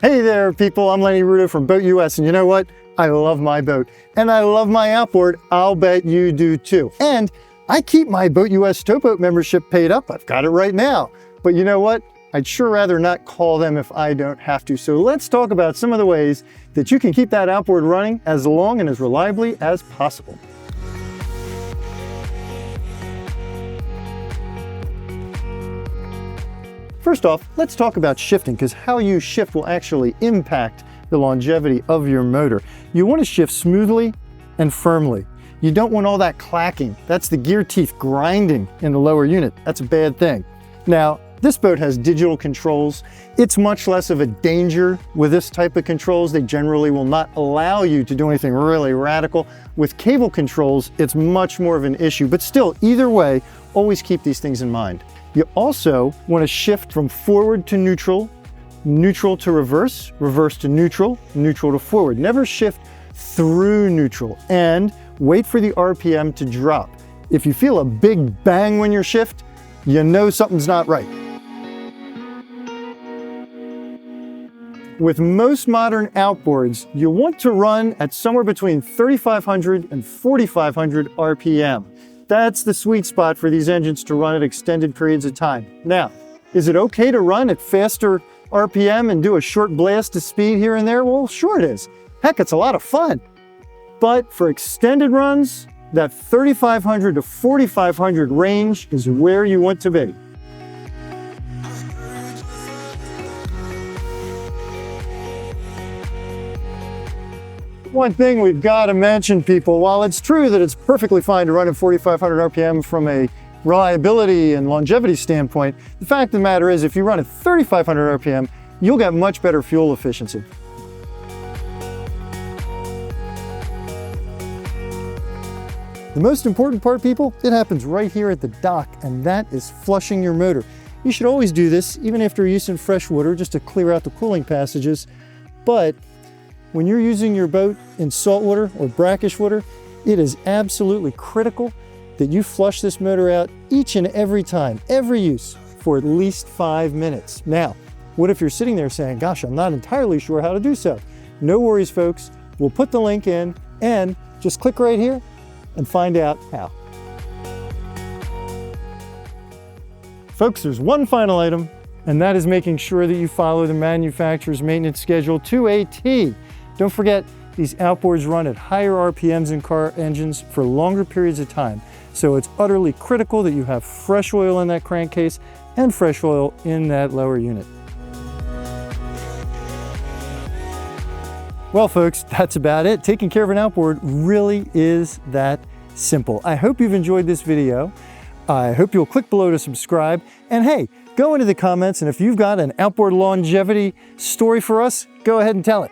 Hey there people, I'm Lenny Rudow from BoatUS, and you know what? I love my boat and I love my outboard. I'll bet you do too. And I keep my BoatUS towboat membership paid up. I've got it right now. But you know what? I'd sure rather not call them if I don't have to. So let's talk about some of the ways that you can keep that outboard running as long and as reliably as possible. First off, let's talk about shifting, because how you shift will actually impact the longevity of your motor. You want to shift smoothly and firmly. You don't want all that clacking. That's the gear teeth grinding in the lower unit. That's a bad thing. Now, this boat has digital controls. It's much less of a danger with this type of controls. They generally will not allow you to do anything really radical. With cable controls, it's much more of an issue, but still, either way, always keep these things in mind. You also want to shift from forward to neutral, neutral to reverse, reverse to neutral, neutral to forward. Never shift through neutral, and wait for the RPM to drop. If you feel a big bang when you shift, you know something's not right. With most modern outboards, you want to run at somewhere between 3,500 and 4,500 RPM. That's the sweet spot for these engines to run at extended periods of time. Now, is it okay to run at faster RPM and do a short blast of speed here and there? Well, sure it is. Heck, it's a lot of fun. But for extended runs, that 3,500 to 4,500 range is where you want to be. One thing we've got to mention, people, while it's true that it's perfectly fine to run at 4,500 RPM from a reliability and longevity standpoint, the fact of the matter is if you run at 3,500 RPM, you'll get much better fuel efficiency. The most important part, people, it happens right here at the dock, and that is flushing your motor. You should always do this, even after use in fresh water, just to clear out the cooling passages. But when you're using your boat in saltwater or brackish water, it is absolutely critical that you flush this motor out each and every time, every use, for at least 5 minutes. Now, what if you're sitting there saying, gosh, I'm not entirely sure how to do so? No worries, folks. We'll put the link in and just click right here and find out how. Folks, there's one final item, and that is making sure that you follow the manufacturer's maintenance schedule to a T. Don't forget, these outboards run at higher RPMs than car engines for longer periods of time. So it's utterly critical that you have fresh oil in that crankcase and fresh oil in that lower unit. Well, folks, that's about it. Taking care of an outboard really is that simple. I hope you've enjoyed this video. I hope you'll click below to subscribe. And hey, go into the comments, and if you've got an outboard longevity story for us, go ahead and tell it.